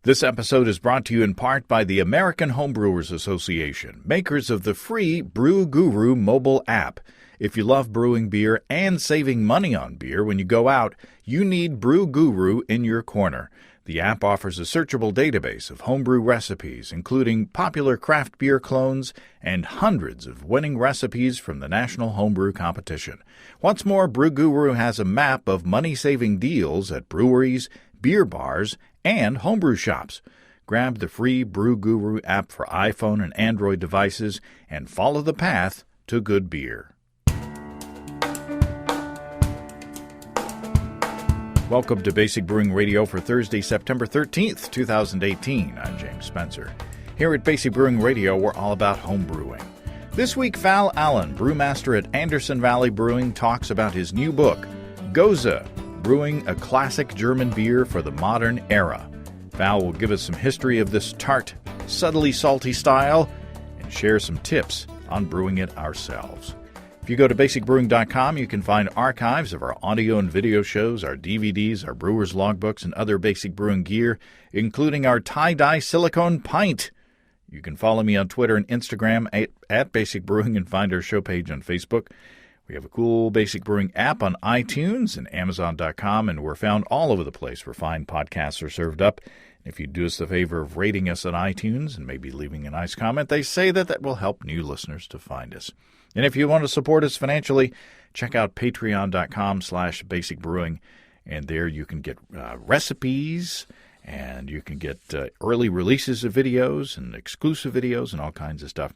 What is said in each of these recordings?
This episode is brought to you in part by the American Homebrewers Association, makers of the free Brew Guru mobile app. If you love brewing beer and saving money on beer when you go out, you need Brew Guru in your corner. The app offers a searchable database of homebrew recipes, including popular craft beer clones and hundreds of winning recipes from the National Homebrew Competition. What's more, Brew Guru has a map of money-saving deals at breweries, beer bars, and homebrew shops. Grab the free Brew Guru app for iPhone and Android devices and follow the path to good beer. Welcome to Basic Brewing Radio for Thursday, September 13th, 2018. I'm James Spencer. Here at Basic Brewing Radio, we're all about home brewing. This week, Fal Allen, brewmaster at Anderson Valley Brewing, talks about his new book, Gose, Brewing a Classic German Beer for the Modern Era. Fal will give us some history of this tart, subtly salty style and share some tips on brewing it ourselves. If you go to basicbrewing.com, you can find archives of our audio and video shows, our DVDs, our brewer's logbooks, and other basic brewing gear, including our tie-dye silicone pint. You can follow me on Twitter and Instagram at Basic Brewing and find our show page on Facebook. We have a cool Basic Brewing app on iTunes and Amazon.com, and we're found all over the place where fine podcasts are served up. If you do us the favor of rating us on iTunes and maybe leaving a nice comment, they say that will help new listeners to find us. And if you want to support us financially, check out patreon.com/basicbrewing, and there you can get recipes, and you can get early releases of videos and exclusive videos and all kinds of stuff.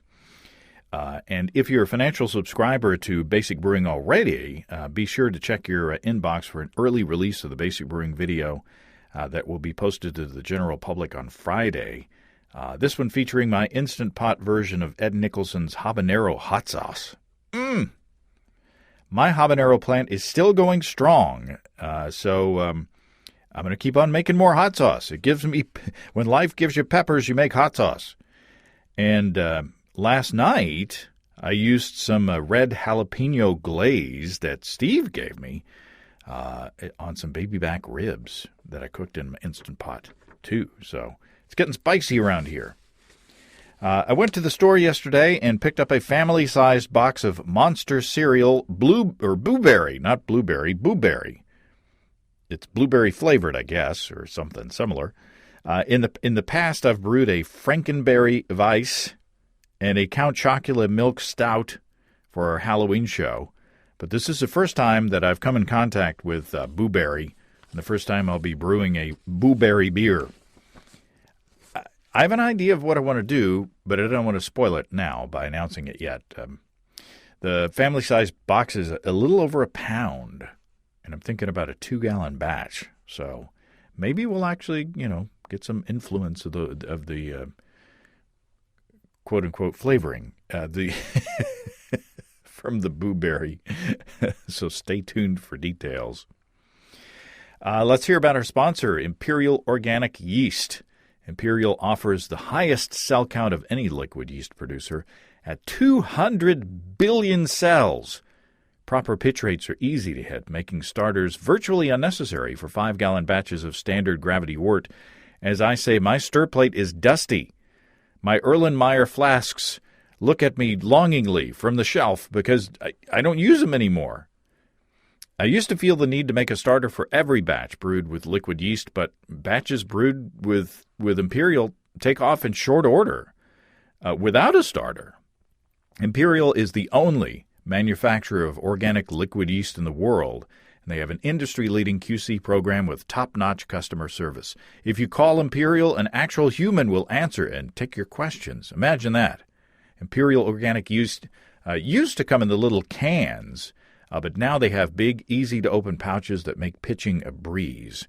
And if you're a financial subscriber to Basic Brewing already, be sure to check your inbox for an early release of the Basic Brewing video that will be posted to the general public on Friday. This one featuring my Instant Pot version of Ed Nicholson's habanero hot sauce. My habanero plant is still going strong, so I'm going to keep on making more hot sauce. It gives me, when life gives you peppers, you make hot sauce. And last night, I used some red jalapeno glaze that Steve gave me on some baby back ribs that I cooked in my Instant Pot, too. So it's getting spicy around here. I went to the store yesterday and picked up a family-sized box of Monster cereal, blueberry, not blueberry, blueberry. It's blueberry-flavored, I guess, or something similar. In the past, I've brewed a Frankenberry Weiss and a Count Chocula Milk Stout for our Halloween show. But this is the first time that I've come in contact with blueberry, and the first time I'll be brewing a blueberry beer. I have an idea of what I want to do, but I don't want to spoil it now by announcing it yet. The family-sized box is a little over a pound, and I'm thinking about a 2-gallon batch. So maybe we'll actually, get some influence of the quote-unquote flavoring from the blueberry. So stay tuned for details. Let's hear about our sponsor, Imperial Organic Yeast. Imperial offers the highest cell count of any liquid yeast producer at 200 billion cells. Proper pitch rates are easy to hit, making starters virtually unnecessary for 5-gallon batches of standard gravity wort. As I say, my stir plate is dusty. My Erlenmeyer flasks look at me longingly from the shelf because I don't use them anymore. I used to feel the need to make a starter for every batch brewed with liquid yeast, but batches brewed with Imperial take off in short order without a starter. Imperial is the only manufacturer of organic liquid yeast in the world, and they have an industry-leading QC program with top-notch customer service. If you call Imperial, an actual human will answer and take your questions. Imagine that. Imperial Organic Yeast used to come in the little cans, but now they have big, easy-to-open pouches that make pitching a breeze.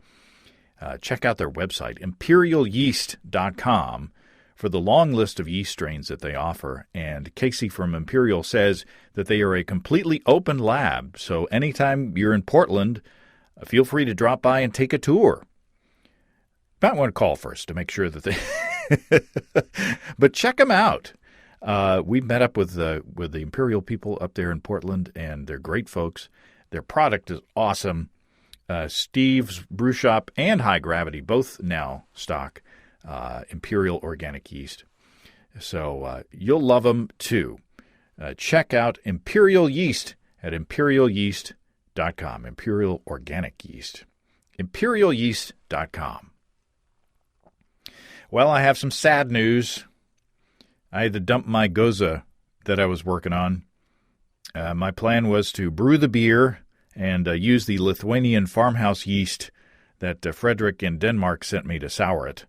Check out their website, imperialyeast.com, for the long list of yeast strains that they offer. And Casey from Imperial says that they are a completely open lab, so anytime you're in Portland, feel free to drop by and take a tour. Might want to call first to make sure that they... But check them out. We met up with the Imperial people up there in Portland, and they're great folks. Their product is awesome. Steve's Brew Shop and High Gravity both now stock Imperial Organic Yeast. So you'll love them too. Check out Imperial Yeast at imperialyeast.com. Imperial Organic Yeast. imperialyeast.com. Well, I have some sad news. I had to dump my Gose that I was working on. My plan was to brew the beer and use the Lithuanian farmhouse yeast that Frederick in Denmark sent me to sour it.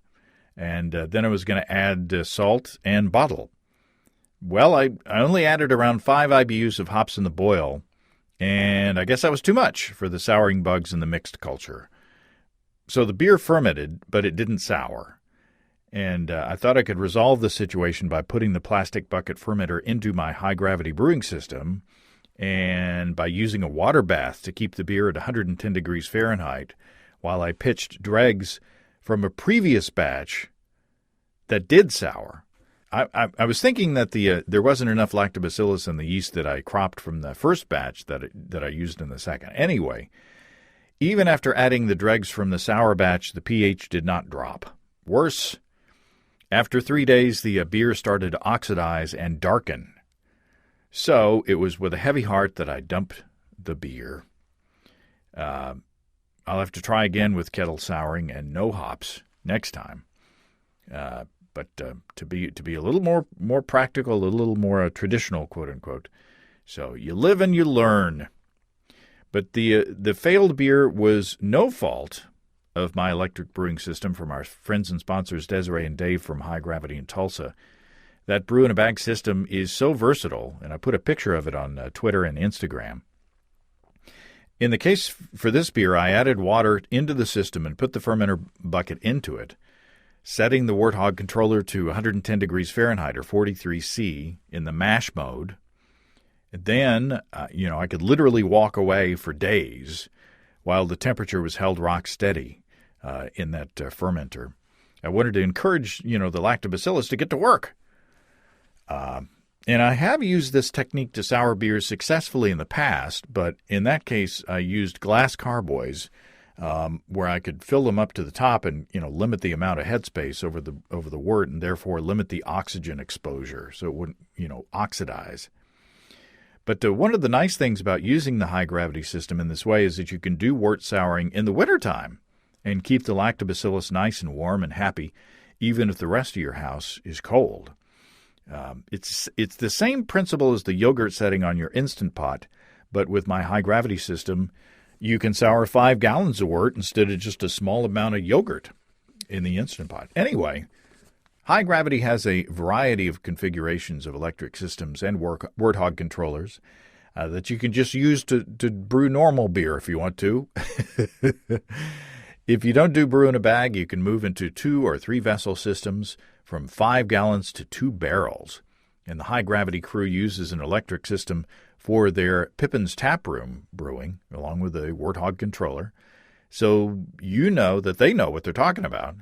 And then I was going to add salt and bottle. Well, I only added around 5 IBUs of hops in the boil, and I guess that was too much for the souring bugs in the mixed culture. So the beer fermented, but it didn't sour. And I thought I could resolve the situation by putting the plastic bucket fermenter into my high-gravity brewing system and by using a water bath to keep the beer at 110 degrees Fahrenheit while I pitched dregs from a previous batch that did sour. I was thinking that there wasn't enough lactobacillus in the yeast that I cropped from the first batch that I used in the second. Anyway, even after adding the dregs from the sour batch, the pH did not drop. Worse, after 3 days, the beer started to oxidize and darken. So it was with a heavy heart that I dumped the beer. I'll have to try again with kettle souring and no hops next time. But to be a little more practical, a little more traditional, quote unquote. So you live and you learn. But the failed beer was no fault of my electric brewing system from our friends and sponsors Desiree and Dave from High Gravity in Tulsa. That brew-in-a-bag system is so versatile, and I put a picture of it on Twitter and Instagram. In the case for this beer, I added water into the system and put the fermenter bucket into it, setting the Warthog controller to 110 degrees Fahrenheit or 43 C in the mash mode. Then, I could literally walk away for days while the temperature was held rock steady in that fermenter. I wanted to encourage, the lactobacillus to get to work. And I have used this technique to sour beers successfully in the past, but in that case, I used glass carboys where I could fill them up to the top and, limit the amount of headspace over the wort and therefore limit the oxygen exposure so it wouldn't, oxidize. But one of the nice things about using the high-gravity system in this way is that you can do wort souring in the wintertime and keep the lactobacillus nice and warm and happy, even if the rest of your house is cold. It's the same principle as the yogurt setting on your Instant Pot, but with my high-gravity system, you can sour 5 gallons of wort instead of just a small amount of yogurt in the Instant Pot. Anyway, High Gravity has a variety of configurations of electric systems and Warthog controllers that you can just use to brew normal beer if you want to. If you don't do brew in a bag, you can move into 2 or 3 vessel systems from 5 gallons to 2 barrels. And the High Gravity crew uses an electric system for their Pippin's Tap Room brewing, along with a Warthog controller. So you know that they know what they're talking about.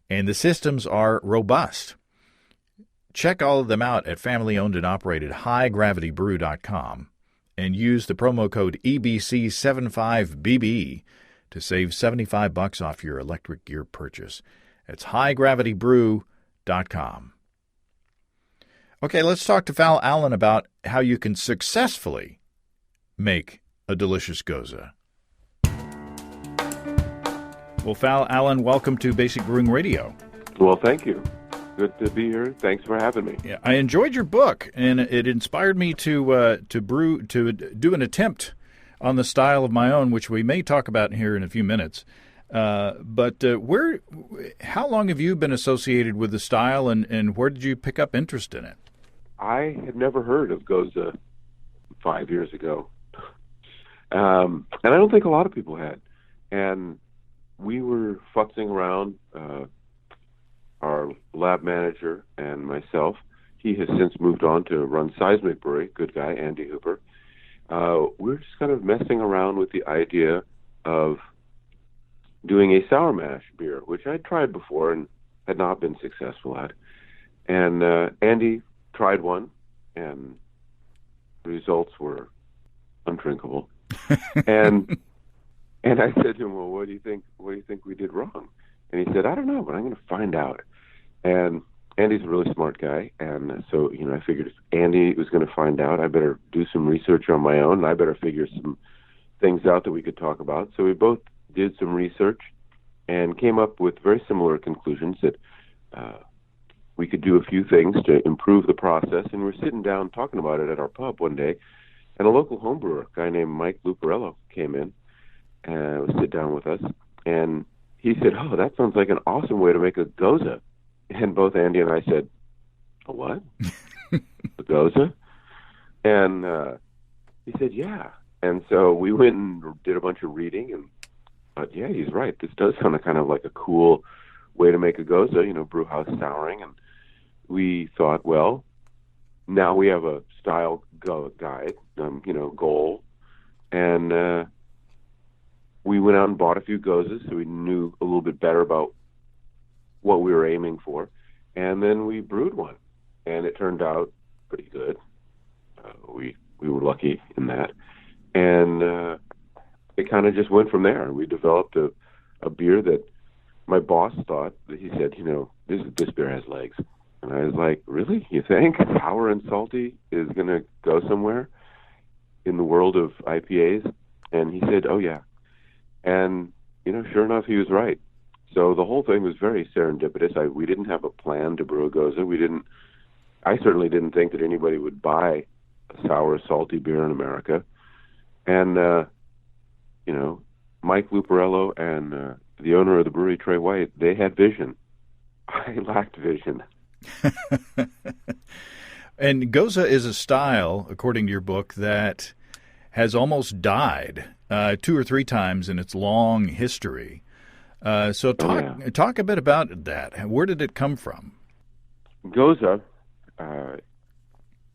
And the systems are robust. Check all of them out at family-owned and operated highdgravitybrew.com and use the promo code EBC75BB to save $75 off your electric gear purchase. It's highdgravitybrew.com. Okay, let's talk to Fal Allen about how you can successfully make a delicious Gose. Well, Fal Allen, welcome to Basic Brewing Radio. Well, thank you. Good to be here. Thanks for having me. Yeah, I enjoyed your book, and it inspired me to do an attempt on the style of my own, which we may talk about here in a few minutes. But how long have you been associated with the style, and where did you pick up interest in it? I had never heard of Gose 5 years ago, and I don't think a lot of people had. And we were futzing around, our lab manager and myself. He has since moved on to run Seismic Brewery, good guy, Andy Hooper. We're just kind of messing around with the idea of doing a sour mash beer, which I'd tried before and had not been successful at. And Andy tried one, and the results were undrinkable. And I said to him, "Well, what do you think we did wrong?" And he said, "I don't know, but I'm going to find out." And Andy's a really smart guy, and so I figured if Andy was going to find out, I better do some research on my own, and I better figure some things out that we could talk about. So we both did some research and came up with very similar conclusions that we could do a few things to improve the process. And we're sitting down talking about it at our pub one day, and a local homebrewer, a guy named Mike Luparello, came in and would sit down with us, and he said, "Oh, that sounds like an awesome way to make a Gose." And both Andy and I said, "A what? A Gose?" And he said, "Yeah." And so we went and did a bunch of reading, and yeah, he's right. This does sound kind of like a cool way to make a Gose, brew house souring. And we thought, well, now we have a style guide, goal, and we went out and bought a few Goses so we knew a little bit better about what we were aiming for, and then we brewed one, and it turned out pretty good. We were lucky in that, and it kind of just went from there. We developed a beer that my boss thought, that he said, this beer has legs. And I was like, really? You think sour and salty is going to go somewhere in the world of IPAs? And he said, oh, yeah. And, sure enough, he was right. So the whole thing was very serendipitous. We didn't have a plan to brew a Gose. I certainly didn't think that anybody would buy a sour, salty beer in America. And, Mike Luparello and the owner of the brewery, Trey White, they had vision. I lacked vision. And Gose is a style, according to your book, that has almost died 2 or 3 times in its long history. So talk a bit about that. Where did it come from? Gose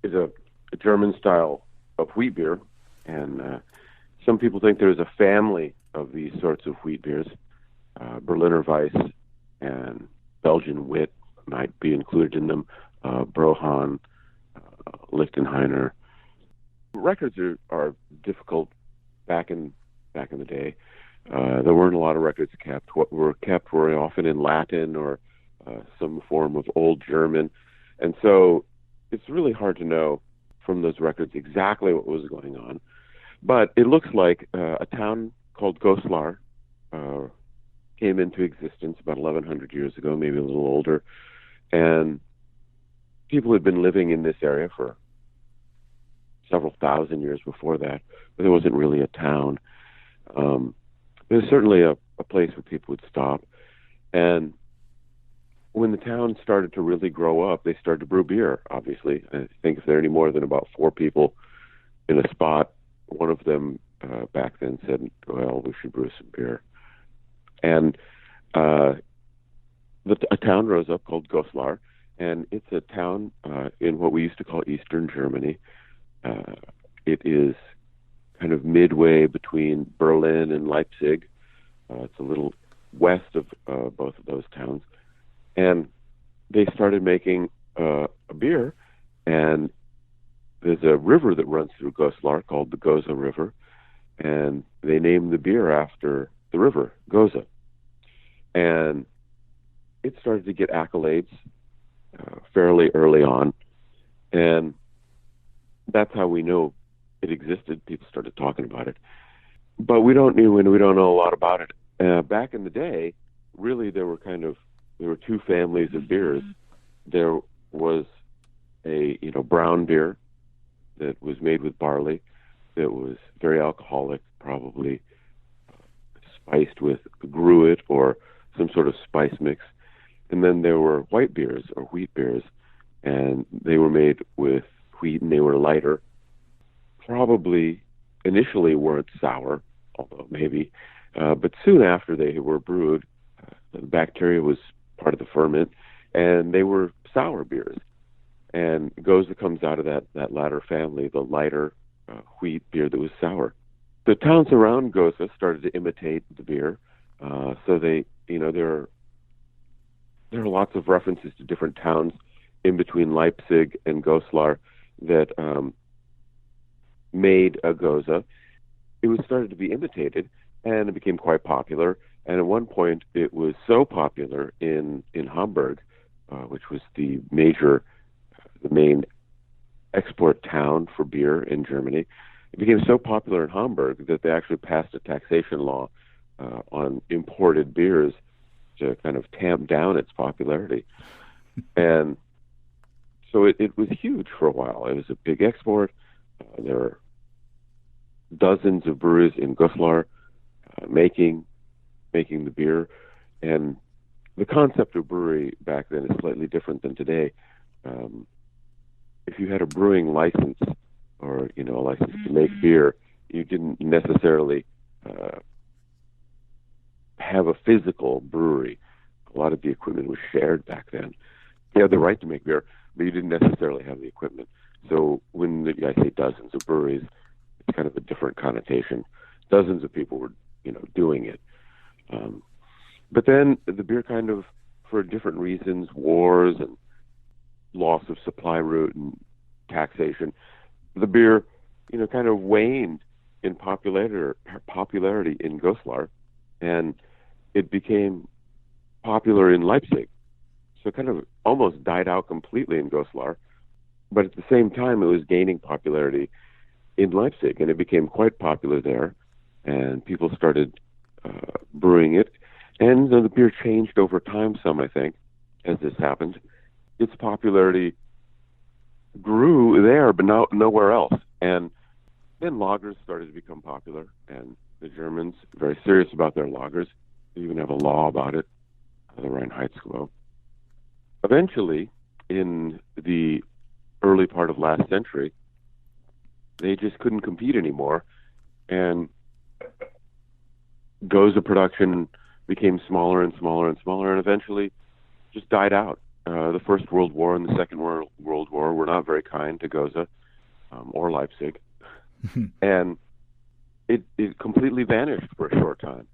is a German style of wheat beer, and some people think there's a family of these sorts of wheat beers. Berliner Weiss and Belgian Wit might be included in them. Brohan, Lichtenheiner. Records are difficult back in the day. There weren't a lot of records kept. What were kept were often in Latin or some form of Old German, and so it's really hard to know from those records exactly what was going on. But it looks like a town called Goslar came into existence about 1,100 years ago, maybe a little older, and people had been living in this area for several thousand years before that, but there wasn't really a town. There's certainly a place where people would stop, and when the town started to really grow up, they started to brew beer, obviously. I think if there are any more than about 4 people in a spot, one of them back then said, well, we should brew some beer. And a town rose up called Goslar, and it's a town in what we used to call Eastern Germany. It is kind of midway between Berlin and Leipzig. It's a little west of both of those towns. And they started making a beer, and there's a river that runs through Goslar called the Gose River, and they named the beer after the river, Gose. And it started to get accolades fairly early on, and that's how we know it existed. People started talking about it, but we don't know a lot about it. Back in the day, really, there were 2 families of beers. There was a brown beer that was made with barley, that was very alcoholic, probably spiced with gruit or some sort of spice mix. And then there were white beers or wheat beers, and they were made with wheat, and they were lighter. Probably initially weren't sour, although maybe, but soon after they were brewed, the bacteria was part of the ferment, and they were sour beers. And Gose comes out of that latter family, the lighter wheat beer that was sour. The towns around Gose started to imitate the beer, so they, there are lots of references to different towns in between Leipzig and Goslar that made a Gose. It was started to be imitated, and it became quite popular. And at one point, it was so popular in Hamburg which was the main export town for beer in Germany. It became so popular in Hamburg that they actually passed a taxation law on imported beers to kind of tamp down its popularity. And so it was huge for a while. It was a big export. There were dozens of breweries in Goslar making the beer. And the concept of brewery back then is slightly different than today. If you had a brewing license or, a license to make beer, you didn't necessarily have a physical brewery. A lot of the equipment was shared back then. You had the right to make beer, but you didn't necessarily have the equipment. So when I say dozens of breweries, it's kind of a different connotation. Dozens of people were, doing it. But then the beer kind of, for different reasons, wars and loss of supply route and taxation, the beer, kind of waned in popularity in Goslar, and it became popular in Leipzig. So it kind of almost died out completely in Goslar, but at the same time, it was gaining popularity in Leipzig, and it became quite popular there, and people started brewing it. And the beer changed over time some, I think, as this happened. Its popularity grew there, but nowhere else. And then lagers started to become popular, and the Germans, very serious about their lagers, they even have a law about it, the Reinheitsgebot. Eventually, in the early part of last century, they just couldn't compete anymore, and Gose production became smaller and smaller and smaller, and eventually just died out. The First World War and the Second World War were not very kind to Gose or Leipzig, and it completely vanished for a short time.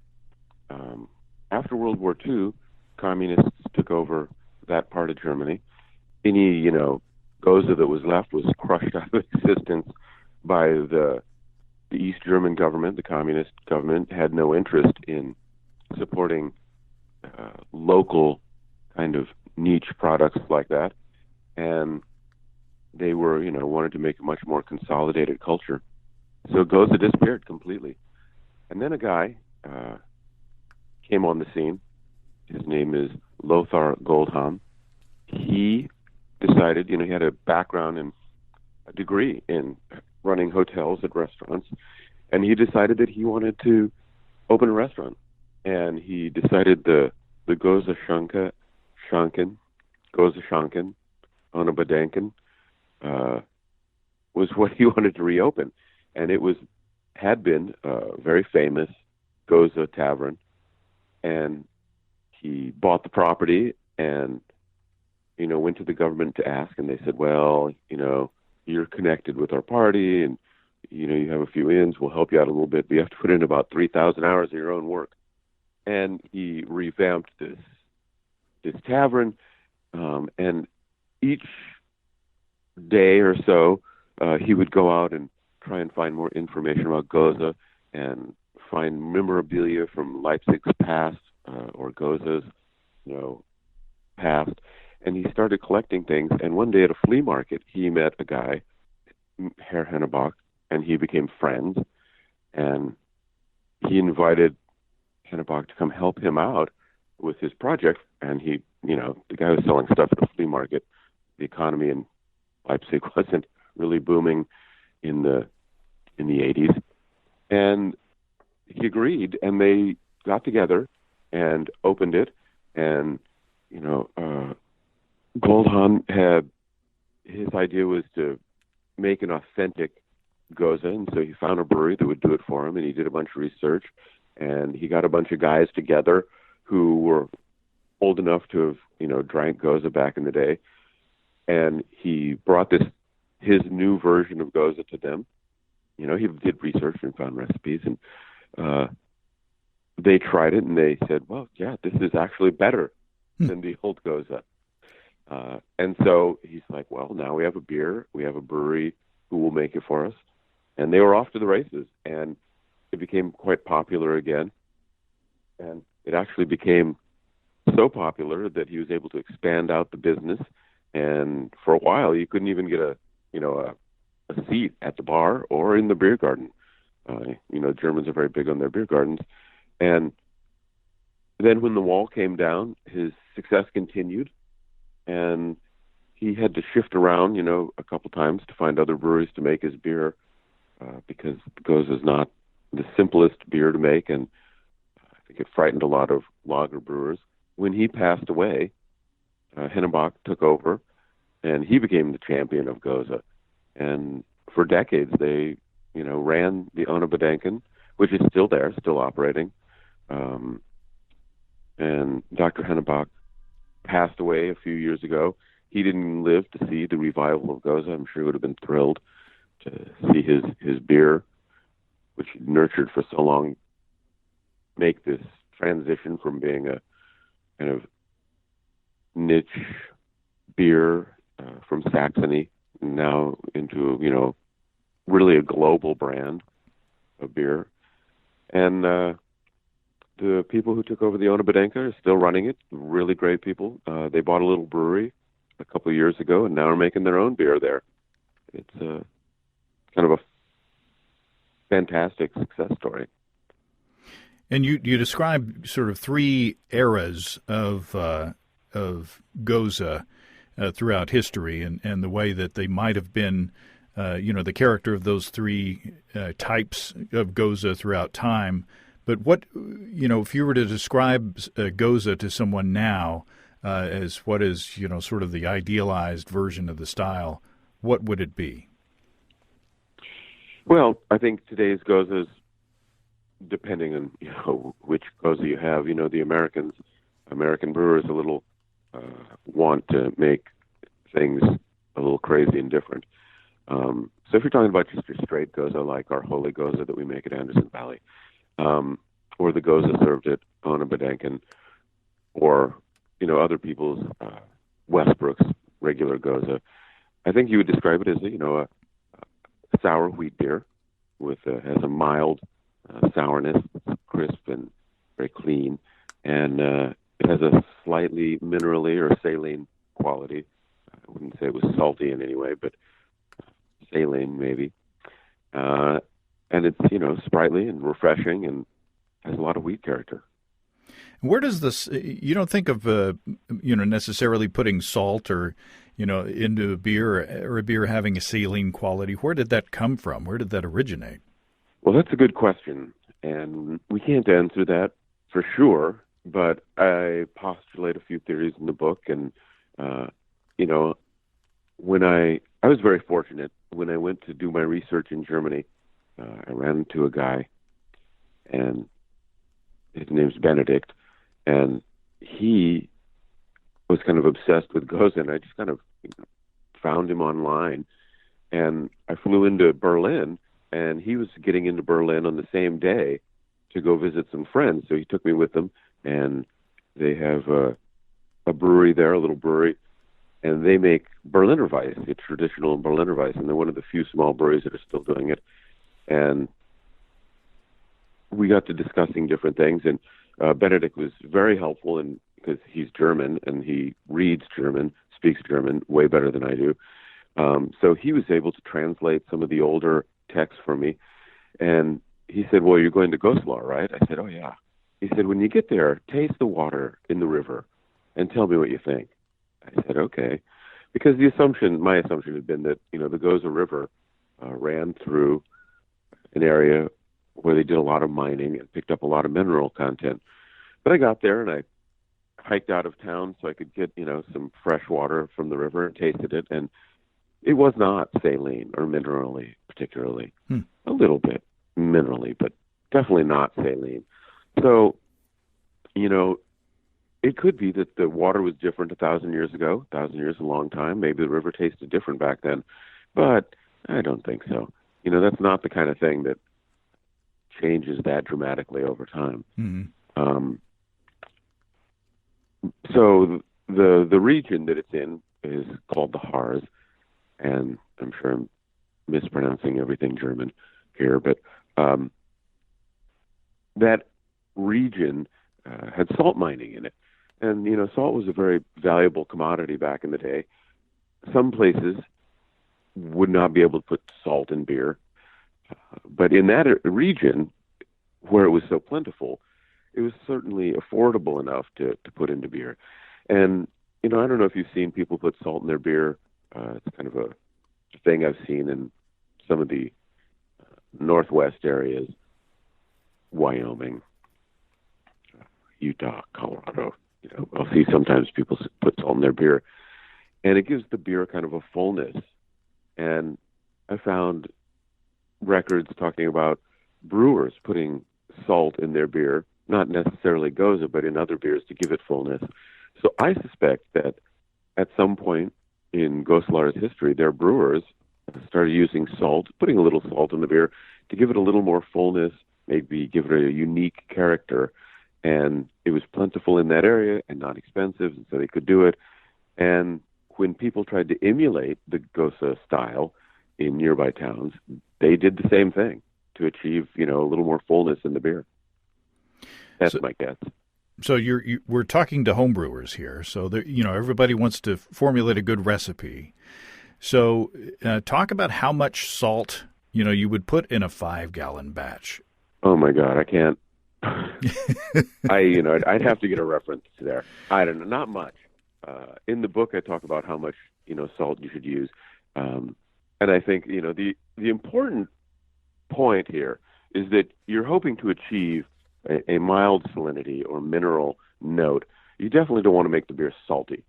After World War II, communists took over that part of Germany. Any, Gose that was left was crushed out of existence by the East German government. The communist government had no interest in supporting local kind of niche products like that, and they were, wanted to make a much more consolidated culture. So Gose disappeared completely. And then a guy came on the scene. His name is Lothar Goldhahn. He decided, he had a background and a degree in running hotels and restaurants, and he decided that he wanted to open a restaurant. And he decided the Gose Schanken on a Bedenken was what he wanted to reopen. And it had been a very famous Gose tavern. And he bought the property and, went to the government to ask. And they said, well, you're connected with our party and, you have a few ins. We'll help you out a little bit. But you have to put in about 3,000 hours of your own work. And he revamped this tavern. And each day or so, he would go out and try and find more information about Gose and find memorabilia from Leipzig's past or Gose's, past. And he started collecting things. And one day at a flea market, he met a guy, Herr Hennebach, and he became friends. And he invited Hennebach to come help him out with his project. And he, the guy was selling stuff at a flea market. The economy in Leipzig wasn't really booming in the 80s. And he agreed, and they got together and opened it. And, Goldhahn had, his idea was to make an authentic Gose, and so he found a brewery that would do it for him, and he did a bunch of research, and he got a bunch of guys together who were old enough to have, drank Gose back in the day, and he brought his new version of Gose to them. He did research and found recipes, and they tried it, and they said, well, yeah, this is actually better than the old Gose. And so he's like, well, now we have a beer, we have a brewery who will make it for us. And they were off to the races, and it became quite popular again. And it actually became so popular that he was able to expand out the business. And for a while, you couldn't even get a seat at the bar or in the beer garden. Germans are very big on their beer gardens. And then when the wall came down, his success continued, and he had to shift around, a couple times to find other breweries to make his beer, because Gose is not the simplest beer to make, and I think it frightened a lot of lager brewers. When he passed away, Hennebach took over, and he became the champion of Gose. And for decades, they, ran the Ona Bedenken, which is still there, still operating. And Dr. Hennebach passed away a few years ago. He didn't live to see the revival of Gose. I'm sure he would have been thrilled to see his beer, which he nurtured for so long, make this transition from being a kind of niche beer from Saxony now into, really a global brand of beer. And the people who took over the Ona Bedenka are still running it, really great people. They bought a little brewery a couple of years ago and now are making their own beer there. It's kind of a fantastic success story. And you describe sort of three eras of Gose throughout history, and the way that they might have been, the character of those three types of Gose throughout time. But what, if you were to describe Gose to someone now as what is, sort of the idealized version of the style, what would it be? Well, I think today's Gose is, depending on, which Gose you have, the American brewers a little want to make things a little crazy and different. So if you're talking about just your straight Gose, like our Holy Gose that we make at Anderson Valley, or the Gose served at Ona Bedenken, or, other people's Westbrook's regular Gose, I think you would describe it as, a sour wheat beer has a mild sourness, crisp and very clean, and it has a slightly minerally or saline quality. I wouldn't say it was salty in any way, but saline maybe. And it's, sprightly and refreshing and has a lot of wheat character. Where does this, you don't think of, necessarily putting salt or, into a beer, or a beer having a saline quality. Where did that come from? Where did that originate? Well, that's a good question, and we can't answer that for sure, but I postulate a few theories in the book, and, when I was very fortunate. When I went to do my research in Germany, I ran into a guy, and his name's Benedict, and he was kind of obsessed with Gose, and I just kind of found him online, and I flew into Berlin, and he was getting into Berlin on the same day to go visit some friends, so he took me with him, and they have a brewery there, a little brewery, and they make Berliner Weiss. It's traditional Berliner Weiss, and they're one of the few small breweries that are still doing it. And we got to discussing different things, and Benedict was very helpful, and because he's German and he reads German, speaks German way better than I do. So he was able to translate some of the older texts for me. And he said, "Well, you're going to Goslar, right?" I said, "Oh, yeah." He said, "When you get there, taste the water in the river and tell me what you think." I said, "Okay." Because my assumption had been that, the Gose River ran through an area where they did a lot of mining and picked up a lot of mineral content. But I got there and I hiked out of town so I could get, some fresh water from the river and tasted it. And it was not saline or minerally, particularly. A little bit minerally, but definitely not saline. So, it could be that the water was different 1,000 years ago. 1,000 years is a long time. Maybe the river tasted different back then. But I don't think so. That's not the kind of thing that changes that dramatically over time. Mm-hmm. So the region that it's in is called the Harz, and I'm sure I'm mispronouncing everything German here, but that region had salt mining in it. And, salt was a very valuable commodity back in the day. Some places would not be able to put salt in beer. But in that region where it was so plentiful, it was certainly affordable enough to put into beer. And, I don't know if you've seen people put salt in their beer. It's kind of a thing I've seen in some of the Northwest areas, Wyoming, Utah, Colorado. I'll see sometimes people put salt in their beer, and it gives the beer kind of a fullness. And I found records talking about brewers putting salt in their beer, not necessarily Gose, but in other beers to give it fullness. So I suspect that at some point in Goselar's history, their brewers started using salt, putting a little salt in the beer to give it a little more fullness, maybe give it a unique character. And it was plentiful in that area and not expensive, and so they could do it. And when people tried to emulate the Gose style in nearby towns, they did the same thing to achieve, a little more fullness in the beer. That's my guess. So we're talking to homebrewers here. So everybody wants to formulate a good recipe. So talk about how much salt you would put in a 5-gallon batch. Oh my God, I can't. I'd have to get a reference there. I don't know, not much. In the book, I talk about how much salt you should use, and I think the important point here is that you're hoping to achieve a mild salinity or mineral note. You definitely don't want to make the beer salty,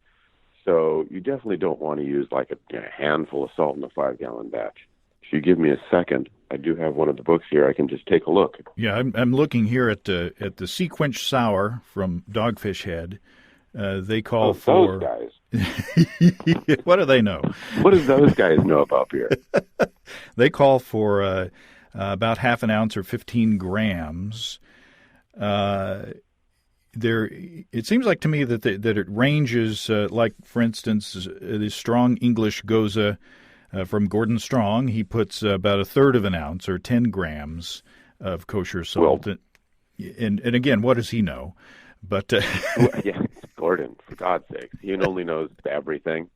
so you definitely don't want to use like a handful of salt in a 5-gallon batch. If you give me a second, I do have one of the books here. I can just take a look. Yeah, I'm looking here at the Sequench Sour from Dogfish Head. They call for those guys. What do they know? What do those guys know about beer? They call for about half an ounce or 15 grams. It seems like to me that it ranges, like for instance, the Strong English Gose from Gordon Strong. He puts about a third of an ounce or 10 grams of kosher salt. Well, and again, what does he know? But yeah, Gordon, for God's sakes, he only knows everything.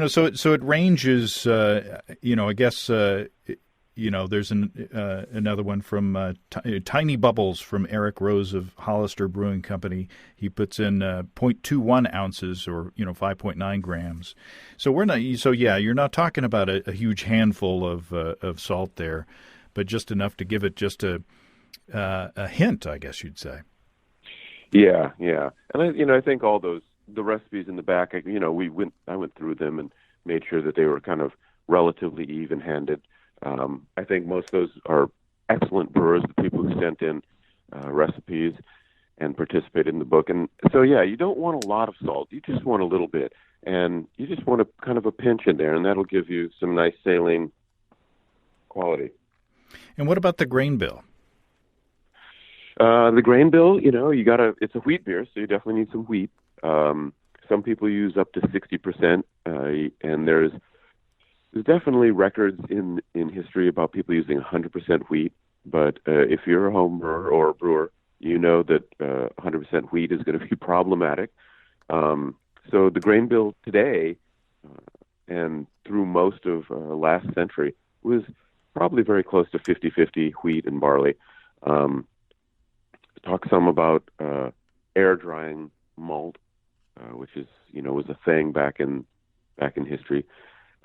So it ranges. I guess there's another one from Tiny Bubbles from Eric Rose of Hollister Brewing Company. He puts in 0.21 ounces or 5.9 grams. So we're not. So yeah, you're not talking about a huge handful of salt there, but just enough to give it just a hint, I guess you'd say. Yeah, and I think all the recipes in the back, I went through them and made sure that they were kind of relatively even-handed. I think most of those are excellent brewers, the people who sent in recipes and participated in the book. And so, yeah, you don't want a lot of salt. You just want a little bit. And you just want kind of a pinch in there, and that'll give you some nice saline quality. And what about the grain bill? The grain bill, it's a wheat beer, so you definitely need some wheat. Some people use up to 60%, and there's definitely records in history about people using 100% wheat. But if you're a home brewer or a brewer, you know that 100% wheat is going to be problematic. So the grain bill today and through most of last century was probably very close to 50-50 wheat and barley. Talk some about air drying malt, which is was a thing back in history,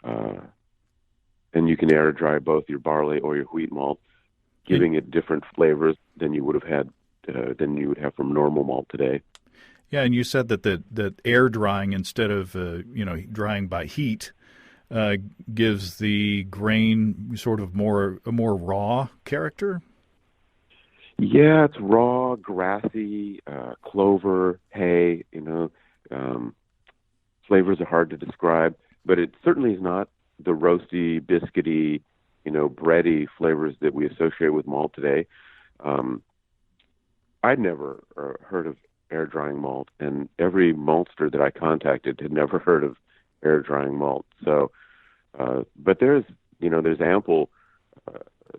and you can air dry both your barley or your wheat malt, giving it different flavors than you would have from normal malt today. Yeah, and you said that air drying instead of drying by heat gives the grain sort of a more raw character. Yeah, it's raw, grassy, clover, hay. Flavors are hard to describe, but it certainly is not the roasty, biscuity, bready flavors that we associate with malt today. I'd never heard of air drying malt, and every maltster that I contacted had never heard of air drying malt. So, but there's ample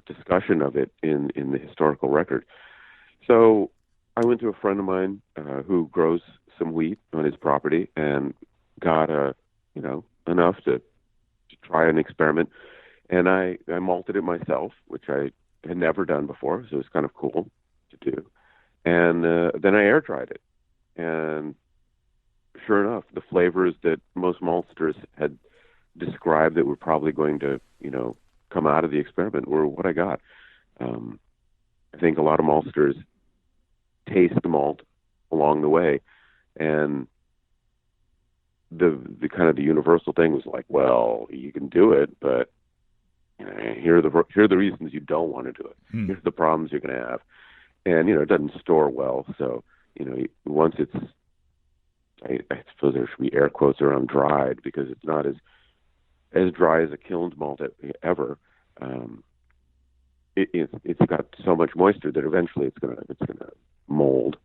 discussion of it in the historical record. So I went to a friend of mine who grows some wheat on his property and got enough to try an experiment. And I malted it myself, which I had never done before, so it was kind of cool to do. And then I air dried it, and sure enough, the flavors that most maltsters had described that were probably going to, come out of the experiment were what I got. I think a lot of maltsters taste the malt along the way, and the kind of the universal thing was like, well, you can do it, but here are the reasons you don't want to do it. Here's the problems you're going to have, and it doesn't store well. So once it's, I suppose there should be air quotes around dried, because it's not as dry as a kilned malt ever. It's got so much moisture that eventually it's gonna mold.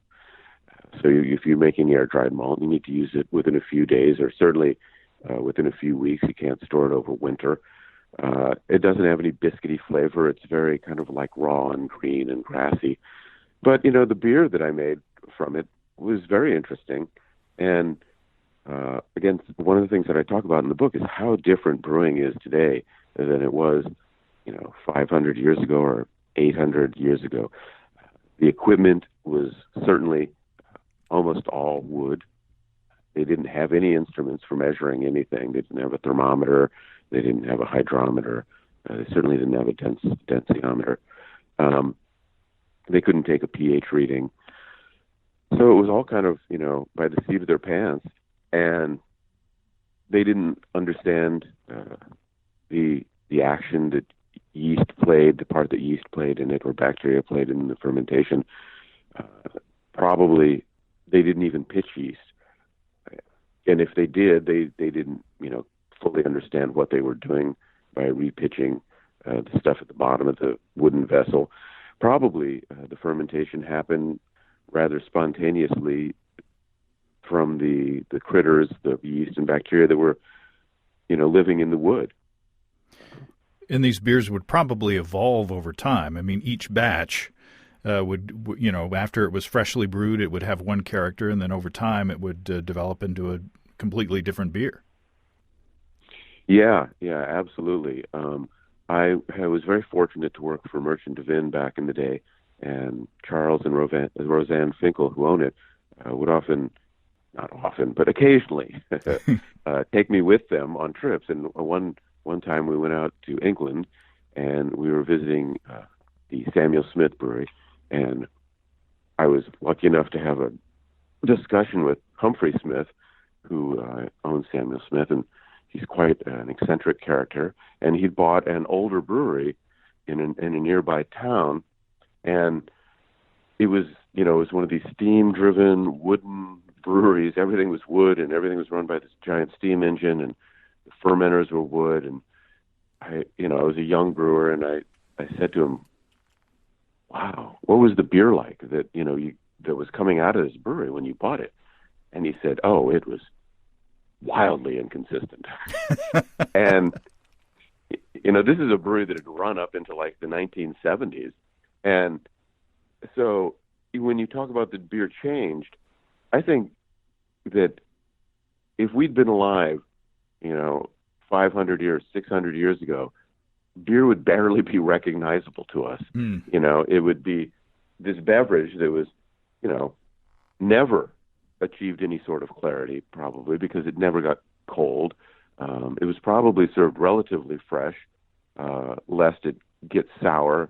So if you're making air dried malt, you need to use it within a few days, or certainly within a few weeks. You can't store it over winter. It doesn't have any biscuity flavor. It's very kind of like raw and green and grassy. But the beer that I made from it was very interesting. And again, one of the things that I talk about in the book is how different brewing is today than it was 500 years ago or 800 years ago. The equipment was certainly almost all wood. They didn't have any instruments for measuring anything. They didn't have a thermometer. They didn't have a hydrometer. They certainly didn't have a densiometer. They couldn't take a pH reading. So it was all kind of, by the seat of their pants. And they didn't understand the action that yeast played, the part that yeast played in it, or bacteria played in the fermentation. Probably they didn't even pitch yeast. And if they did, they didn't, fully understand what they were doing by repitching the stuff at the bottom of the wooden vessel. Probably the fermentation happened rather spontaneously from the critters, the yeast and bacteria that were, living in the wood. And these beers would probably evolve over time. I mean, each batch would, after it was freshly brewed, it would have one character, and then over time it would develop into a completely different beer. Yeah, absolutely. I was very fortunate to work for Merchant de Vin back in the day, and Charles and Roseanne Finkel, who own it, would not often, but occasionally take me with them on trips. And one time we went out to England, and we were visiting the Samuel Smith Brewery, and I was lucky enough to have a discussion with Humphrey Smith, who owns Samuel Smith, and he's quite an eccentric character. And he'd bought an older brewery in a nearby town, and it was one of these steam-driven wooden breweries. Everything was wood, and everything was run by this giant steam engine, and the fermenters were wood. And I was a young brewer, and I said to him, "Wow, what was the beer like that that was coming out of this brewery when you bought it?" And he said, "Oh, it was wildly inconsistent." And this is a brewery that had run up into like the 1970s, and so when you talk about the beer changed, I think that if we'd been alive 500 years, 600 years ago, beer would barely be recognizable to us. It would be this beverage that was never achieved any sort of clarity, probably because it never got cold. It was probably served relatively fresh, lest it get sour.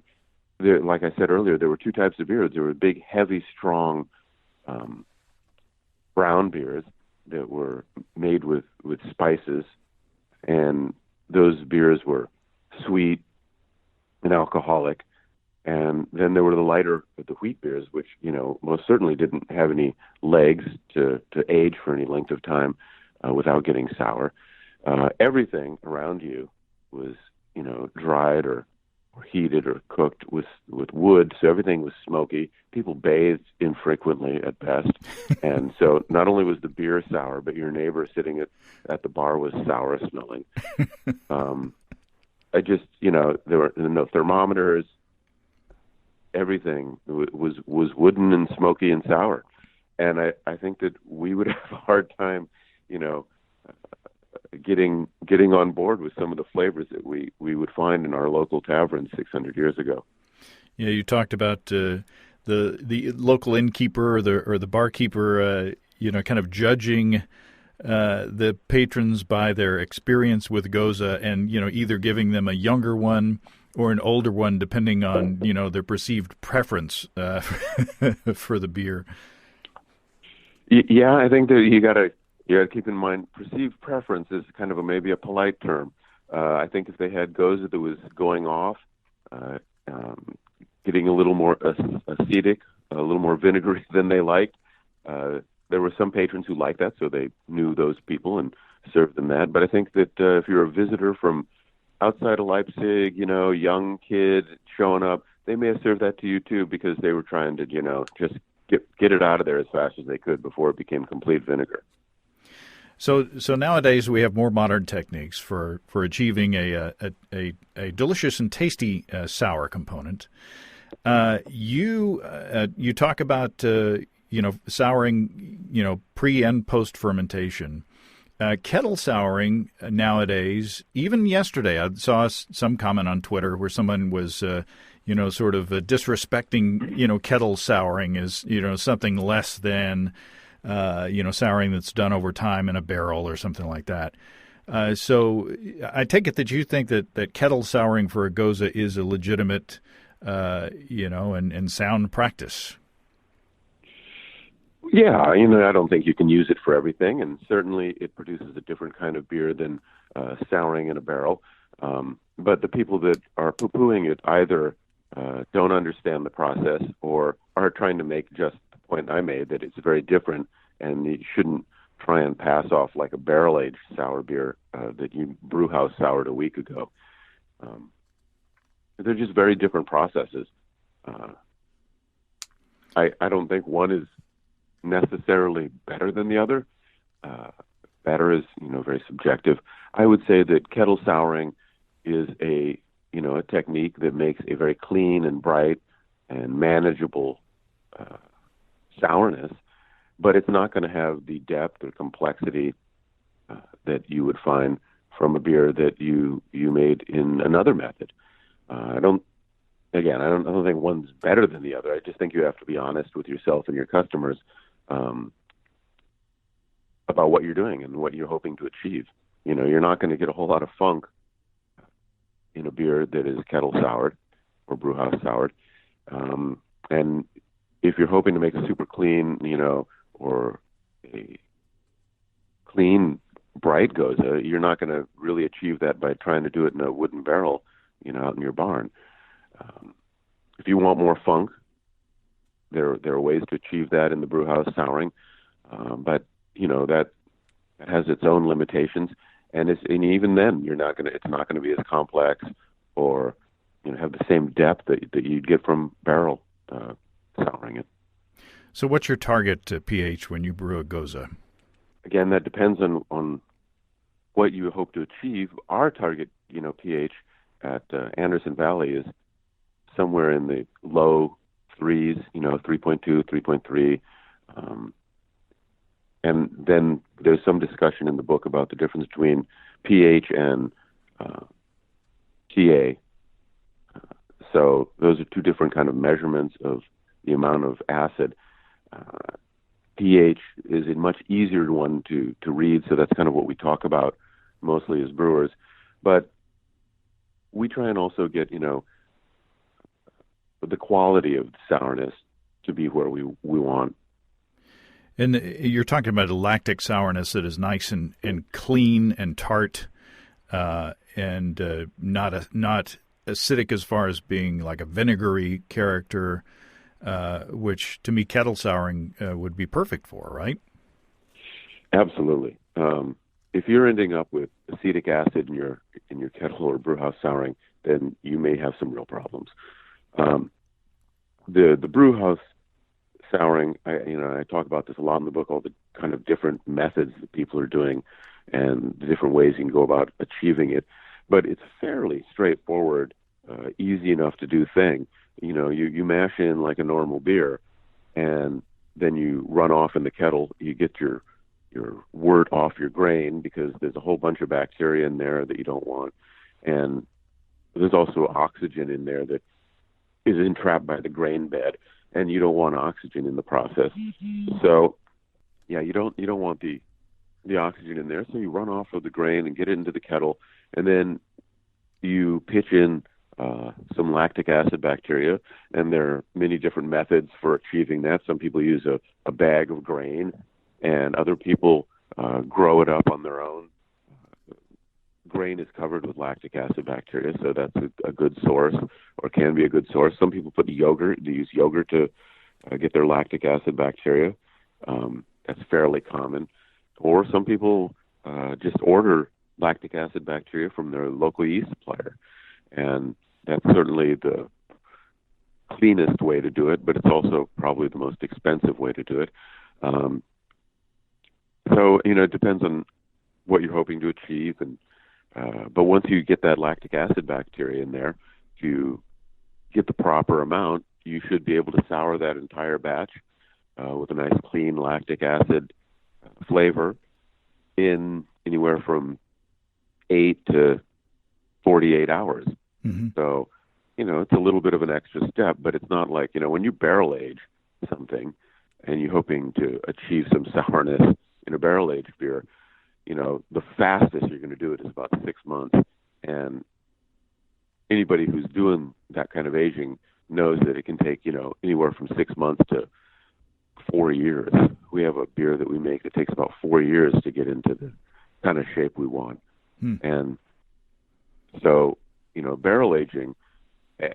Like I said earlier, there were two types of beers. There were big, heavy, strong brown beers that were made with spices, and those beers were sweet and alcoholic. And then there were the lighter, the wheat beers, which, most certainly didn't have any legs to age for any length of time without getting sour. Everything around you was, dried or heated or cooked with wood, so everything was smoky. People bathed infrequently at best. And so not only was the beer sour, but your neighbor sitting at the bar was sour smelling. There were no thermometers. everything was wooden and smoky and sour. And I think that we would have a hard time, getting on board with some of the flavors that we would find in our local taverns 600 years ago. Yeah, you talked about the local innkeeper or the barkeeper, kind of judging the patrons by their experience with Gose, and either giving them a younger one or an older one, depending on their perceived preference for the beer. Yeah, I think that you gotta keep in mind perceived preference is kind of maybe a polite term. I think if they had Gose that was going off, getting a little more acetic, a little more vinegary than they liked, there were some patrons who liked that, so they knew those people and served them that. But I think that if you're a visitor from outside of Leipzig, young kid showing up, they may have served that to you too, because they were trying to, just get it out of there as fast as they could before it became complete vinegar. So nowadays we have more modern techniques for achieving a delicious and tasty sour component. You talk about souring pre and post fermentation. Kettle souring nowadays, even yesterday, I saw some comment on Twitter where someone was, sort of disrespecting, kettle souring as, something less than, souring that's done over time in a barrel or something like that. So I take it that you think that kettle souring for a Gose is a legitimate, and sound practice. Yeah, I don't think you can use it for everything, and certainly it produces a different kind of beer than souring in a barrel. But the people that are poo-pooing it either don't understand the process or are trying to make just the point I made, that it's very different, and you shouldn't try and pass off like a barrel-aged sour beer that you brewhouse soured a week ago. They're just very different processes. I don't think one is necessarily better than the other. Better is, very subjective. I would say that kettle souring is a technique that makes a very clean and bright and manageable sourness, but it's not going to have the depth or complexity that you would find from a beer that you made in another method. I don't think one's better than the other. I just think you have to be honest with yourself and your customers about what you're doing and what you're hoping to achieve. You're not going to get a whole lot of funk in a beer that is kettle soured or brewhouse soured. And if you're hoping to make a super clean, or a clean, bright Gose, you're not going to really achieve that by trying to do it in a wooden barrel, out in your barn. If you want more funk, there are ways to achieve that in the brewhouse souring, but that has its own limitations, and even then it's not going to be as complex or have the same depth that you'd get from barrel souring it. So, what's your target pH when you brew a Gose? Again, that depends on what you hope to achieve. Our target, pH at Anderson Valley is somewhere in the low 3s, 3.2, 3.3. And then there's some discussion in the book about the difference between pH and TA. So those are two different kind of measurements of the amount of acid. pH is a much easier one to read, so that's kind of what we talk about mostly as brewers. But we try and also get, the quality of the sourness to be where we want. And you're talking about a lactic sourness that is nice and clean and tart, and not acidic as far as being like a vinegary character, which to me kettle souring would be perfect for, right? Absolutely. If you're ending up with acetic acid in your kettle or brewhouse souring, then you may have some real problems. The brewhouse souring, I talk about this a lot in the book, all the kind of different methods that people are doing and the different ways you can go about achieving it. But it's a fairly straightforward, easy enough to do thing. you mash in like a normal beer, and then you run off in the kettle. You get your wort off your grain because there's a whole bunch of bacteria in there that you don't want, and there's also oxygen in there that is entrapped by the grain bed, and you don't want oxygen in the process. So, yeah, you don't want the oxygen in there. So you run off of the grain and get it into the kettle, and then you pitch in some lactic acid bacteria, and there are many different methods for achieving that. Some people use a bag of grain, and other people grow it up on their own. Grain is covered with lactic acid bacteria, so that's a good source, or can be a good source. Some people put yogurt. They use yogurt to get their lactic acid bacteria. That's fairly common. Or some people just order lactic acid bacteria from their local yeast supplier. And that's certainly the cleanest way to do it, but it's also probably the most expensive way to do it. So, it depends on what you're hoping to achieve. But once you get that lactic acid bacteria in there, if you get the proper amount, you should be able to sour that entire batch with a nice clean lactic acid flavor in anywhere from 8 to 48 hours. Mm-hmm. So, it's a little bit of an extra step, but it's not like, when you barrel age something and you're hoping to achieve some sourness in a barrel aged beer, the fastest you're going to do it is about 6 months. And anybody who's doing that kind of aging knows that it can take, anywhere from 6 months to 4 years. We have a beer that we make that takes about 4 years to get into the kind of shape we want. And so, barrel aging,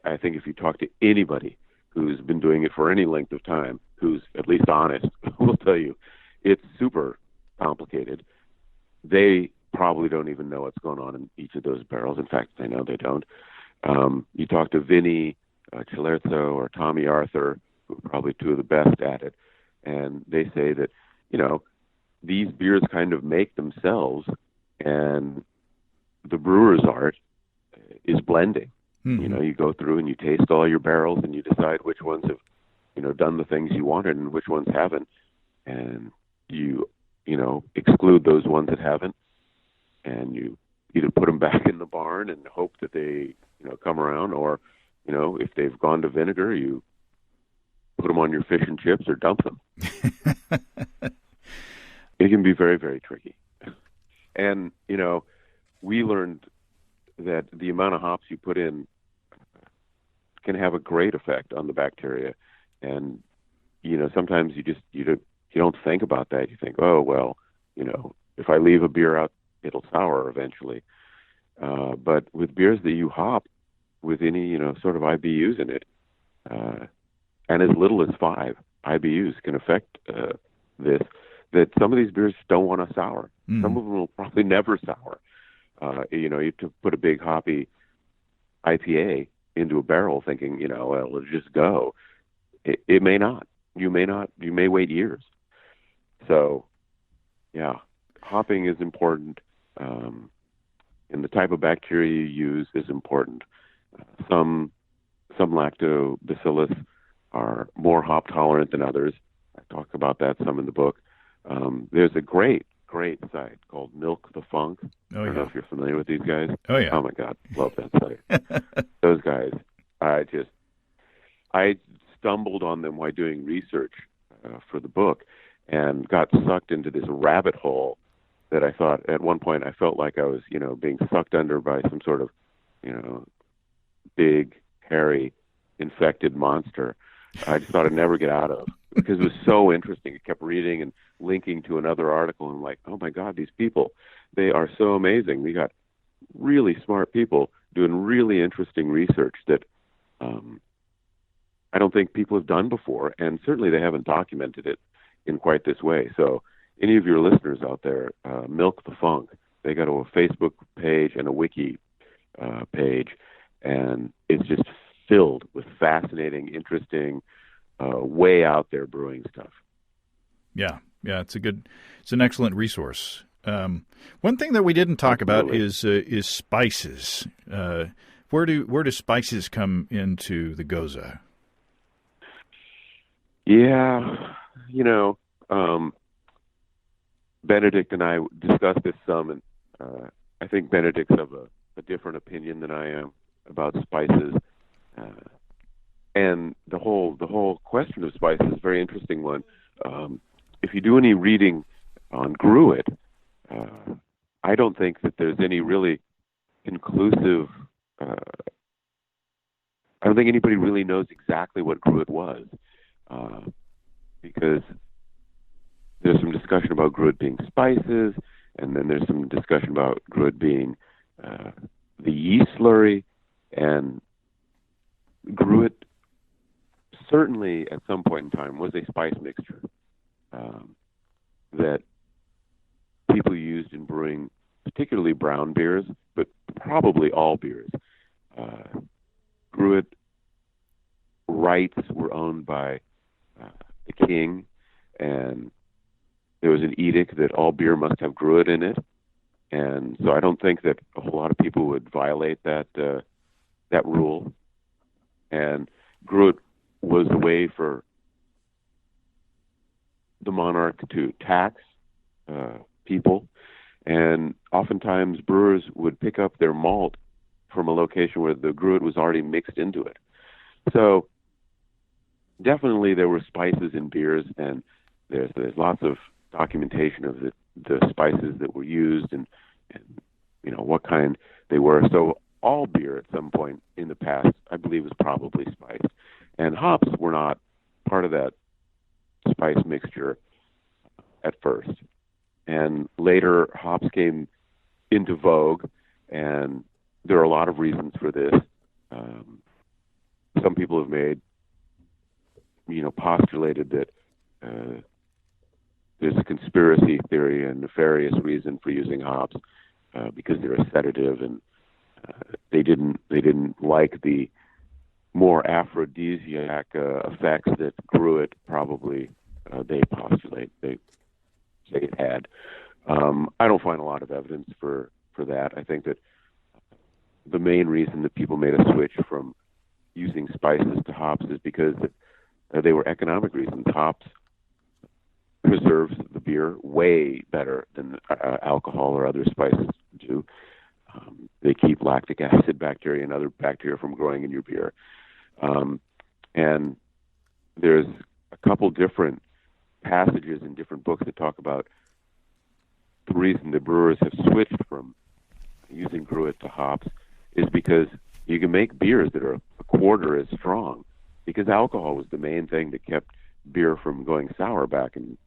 I think if you talk to anybody who's been doing it for any length of time, who's at least honest, will tell you it's super complicated. They probably don't even know what's going on in each of those barrels. In fact, I know they don't. You talk to Vinny Cilerzo or Tommy Arthur, who are probably two of the best at it, and they say that, these beers kind of make themselves, and the brewer's art is blending. Mm-hmm. You go through and you taste all your barrels and you decide which ones have, done the things you wanted and which ones haven't. And you exclude those ones that haven't. And you either put them back in the barn and hope that they, come around, or, if they've gone to vinegar, you put them on your fish and chips or dump them. It can be very, very tricky. And, we learned that the amount of hops you put in can have a great effect on the bacteria. And, sometimes you don't think about that. You think, oh, well, if I leave a beer out, it'll sour eventually. But with beers that you hop with any, sort of IBUs in it, and as little as 5 IBUs can affect this, that some of these beers don't want to sour. Mm. Some of them will probably never sour. You have to put a big hoppy IPA into a barrel thinking, well, it'll just go. It may not. You may wait years. So, yeah, hopping is important. And the type of bacteria you use is important. Some lactobacillus are more hop tolerant than others. I talk about that some in the book. There's a great site called Milk the Funk. I don't know if you're familiar with these guys. Oh, yeah. Oh, my God. Love that site. Those guys, I stumbled on them while doing research for the book and got sucked into this rabbit hole that I thought at one point I felt like I was, being sucked under by some sort of, big, hairy, infected monster. I just thought I'd never get out of because it was so interesting. I kept reading and linking to another article and like, oh my God, these people, they are so amazing. We got really smart people doing really interesting research that I don't think people have done before, and certainly they haven't documented it in quite this way. So any of your listeners out there, Milk the Funk, they got a Facebook page and a wiki page, and it's just filled with fascinating, interesting, way out there brewing stuff. Yeah, it's an excellent resource. One thing that we didn't talk about is spices. Where do spices come into the Gose? Yeah, Benedict and I discussed this some, and I think Benedict's of a different opinion than I am about spices. And the whole question of spices is a very interesting one. If you do any reading on Gruit, I don't think that there's any really conclusive. I don't think anybody really knows exactly what Gruit was, because there's some discussion about Gruit being spices, and then there's some discussion about Gruit being the yeast slurry, and Gruit certainly at some point in time was a spice mixture that people used in brewing, particularly brown beers, but probably all beers. Gruit rights were owned by the king, and there was an edict that all beer must have Gruit in it. And so I don't think that a whole lot of people would violate that rule. And Gruit was a way for the monarch to tax people, and oftentimes brewers would pick up their malt from a location where the Gruit was already mixed into it. So definitely there were spices in beers, and there's lots of documentation of the spices that were used and what kind they were. So all beer at some point in the past, I believe, was probably spiced. And hops were not part of that spice mixture at first. And later, hops came into vogue, and there are a lot of reasons for this. Some people have postulated that there's a conspiracy theory and nefarious reason for using hops because they're a sedative, and they didn't like the more aphrodisiac effects that Gruit probably they postulate they say it had. I don't find a lot of evidence for that. I think that the main reason that people made a switch from using spices to hops is because they were economic reasons. Hops preserves the beer way better than alcohol or other spices do. They keep lactic acid bacteria and other bacteria from growing in your beer. And there's a couple different passages in different books that talk about the reason the brewers have switched from using Gruit to hops is because you can make beers that are a quarter as strong, because alcohol was the main thing that kept beer from going sour back in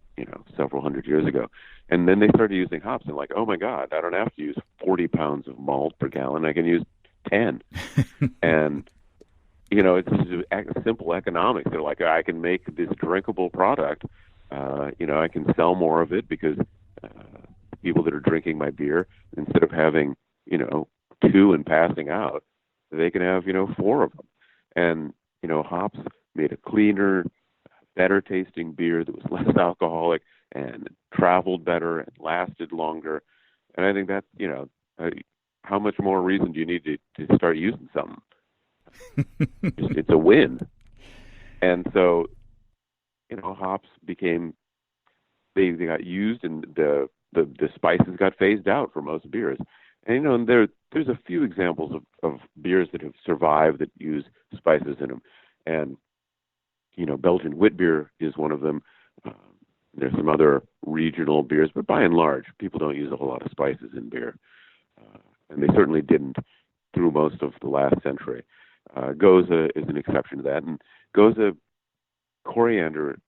several hundred years ago. And then they started using hops, and like, oh my God, I don't have to use 40 pounds of malt per gallon. I can use 10. And it's just simple economics. They're like, I can make this drinkable product. I can sell more of it because people that are drinking my beer, instead of having, 2 and passing out, they can have, 4 of them. And, hops made a cleaner, better tasting beer that was less alcoholic and traveled better and lasted longer. And I think that's, how much more reason do you need to start using something? It's a win. And so, hops became, they got used, and the spices got phased out for most beers. And, and there's a few examples of beers that have survived that use spices in them. And, Belgian wit beer is one of them. There's some other regional beers, but by and large, people don't use a whole lot of spices in beer. And they certainly didn't through most of the last century. Gose is an exception to that. And Gose coriander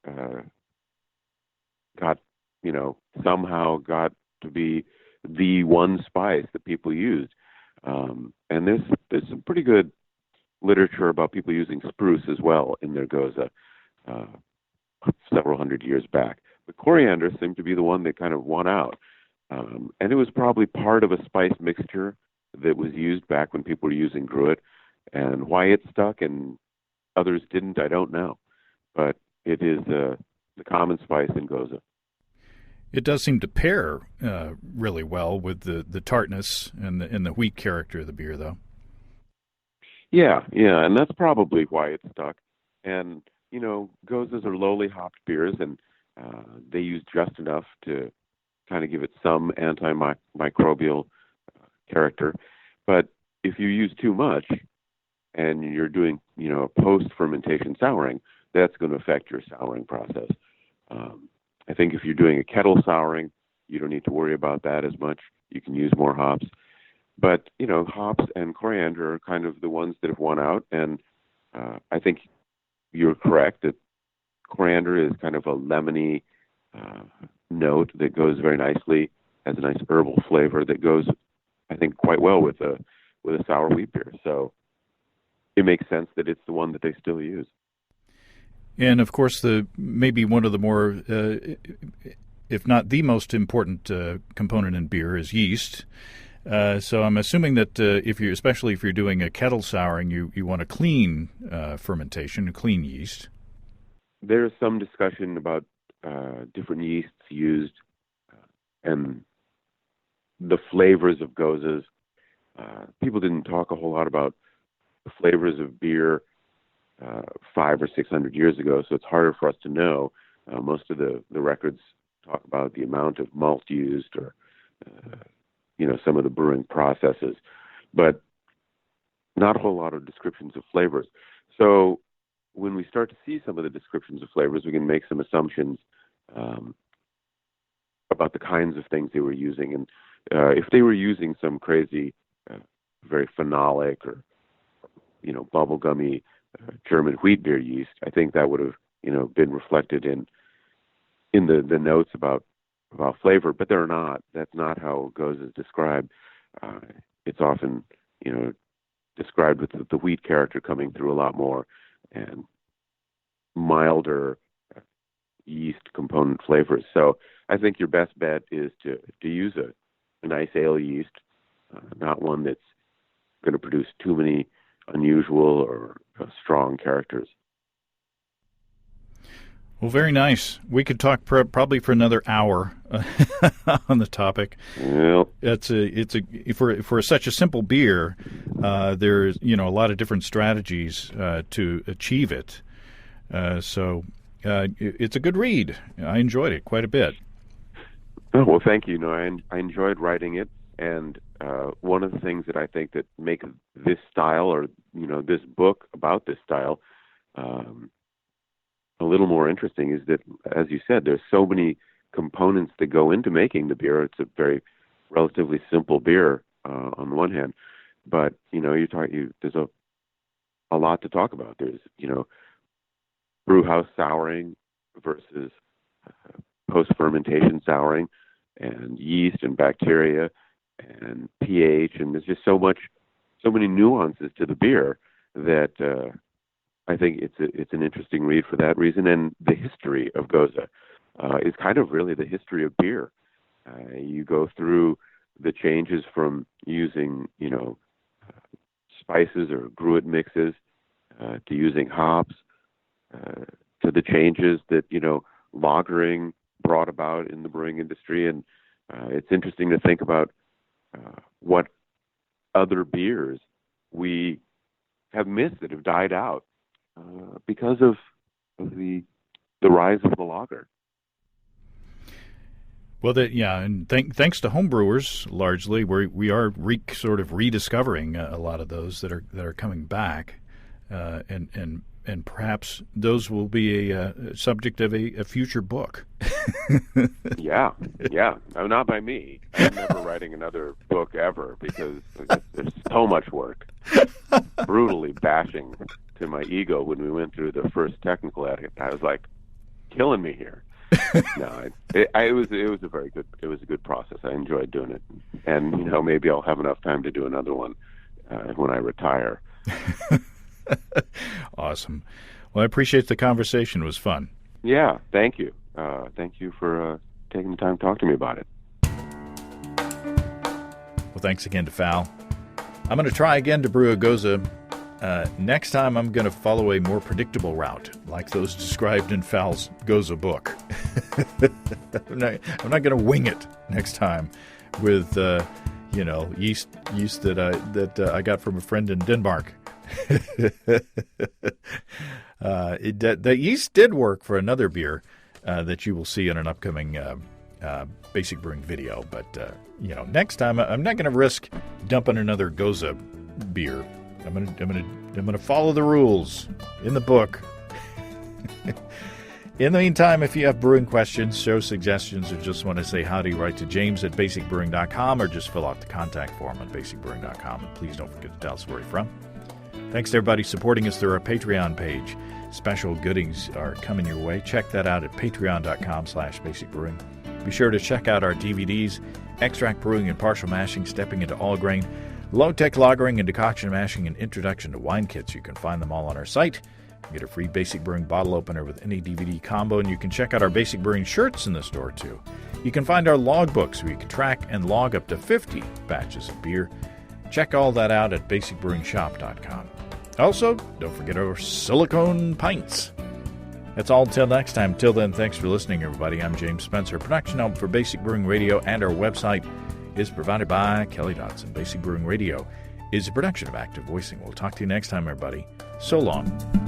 somehow got to be the one spice that people used. And there's some pretty good literature about people using spruce as well in their Gose several hundred years back. But coriander seemed to be the one that kind of won out. And it was probably part of a spice mixture that was used back when people were using Gruit. And why it stuck and others didn't, I don't know. But it is the common spice in Gose. It does seem to pair really well with the tartness and the wheat character of the beer, though. Yeah, and that's probably why it's stuck. And gozes are lowly hopped beers, and they use just enough to kind of give it some antimicrobial character. But if you use too much and you're doing, a post-fermentation souring, that's going to affect your souring process. I think if you're doing a kettle souring, you don't need to worry about that as much. You can use more hops. But, hops and coriander are kind of the ones that have won out. And I think you're correct that coriander is kind of a lemony note that goes very nicely, has a nice herbal flavor that goes, I think, quite well with a sour wheat beer. So it makes sense that it's the one that they still use. And of course, maybe one of the more, if not the most important component in beer is yeast. So I'm assuming that especially if you're doing a kettle souring, you want a clean fermentation, a clean yeast. There's some discussion about different yeasts used and the flavors of gozes. People didn't talk a whole lot about the flavors of beer 500 or 600 years ago, so it's harder for us to know. Most of the records talk about the amount of malt used or some of the brewing processes, but not a whole lot of descriptions of flavors. So when we start to see some of the descriptions of flavors, we can make some assumptions about the kinds of things they were using. And if they were using some crazy, very phenolic or, bubblegummy German wheat beer yeast, I think that would have, been reflected in the notes about flavor, but they're not. That's not how Gose is described. It's often, described with the wheat character coming through a lot more and milder yeast component flavors. So I think your best bet is to use a nice ale yeast, not one that's going to produce too many unusual or strong characters. Well, very nice. We could talk probably for another hour on the topic. Well, for such a simple beer, there's a lot of different strategies to achieve it. So it's a good read. I enjoyed it quite a bit. Oh, well, thank you. I enjoyed writing it, and one of the things that I think that make this style or this book about this style a little more interesting is that, as you said, there's so many components that go into making the beer. It's a very relatively simple beer on the one hand, but there's a lot to talk about. There's brew house souring versus post fermentation and yeast and bacteria and pH, and there's just so many nuances to the beer that I think it's an interesting read for that reason. And the history of Gose is kind of really the history of beer. You go through the changes from using spices or gruit mixes to using hops to the changes that lagering brought about in the brewing industry. And it's interesting to think about what other beers we have missed that have died out because of the rise of the lager. Well, and thanks to homebrewers largely, we are sort of rediscovering a lot of those that are coming back, and perhaps those will be a subject of a future book. Yeah. No, not by me. I'm never writing another book ever because there's so much work. Brutally bashing to my ego when we went through the first technical edit. I was like, killing me here. No, it was a good process. I enjoyed doing it, and maybe I'll have enough time to do another one when I retire. Awesome. Well, I appreciate the conversation. It was fun. Yeah, thank you. Thank you for taking the time to talk to me about it. Well, thanks again to Fal. I'm going to try again to brew a Gose. Next time, I'm going to follow a more predictable route, like those described in Fal's Gose book. I'm not going to wing it next time with, yeast that I got from a friend in Denmark. The yeast did work for another beer that you will see in an upcoming Basic Brewing video. But, next time I'm not going to risk dumping another Gose beer. I'm going to follow the rules in the book. In the meantime, if you have brewing questions, show suggestions, or just want to say howdy, write to james@basicbrewing.com or just fill out the contact form on basicbrewing.com. And please don't forget to tell us where you're from. Thanks to everybody supporting us through our Patreon page. Special goodies are coming your way. Check that out at patreon.com/basicbrewing. Be sure to check out our DVDs, Extract Brewing and Partial Mashing, Stepping into All Grain, Low-Tech Lagering and Decoction Mashing, and Introduction to Wine Kits. You can find them all on our site. Get a free Basic Brewing bottle opener with any DVD combo, and you can check out our Basic Brewing shirts in the store, too. You can find our logbooks where you can track and log up to 50 batches of beer. Check all that out at basicbrewingshop.com. Also, don't forget our silicone pints. That's all until next time. Till then, thanks for listening, everybody. I'm James Spencer. Production help for Basic Brewing Radio and our website is provided by Kelly Dodson. Basic Brewing Radio is a production of Active Voicing. We'll talk to you next time, everybody. So long.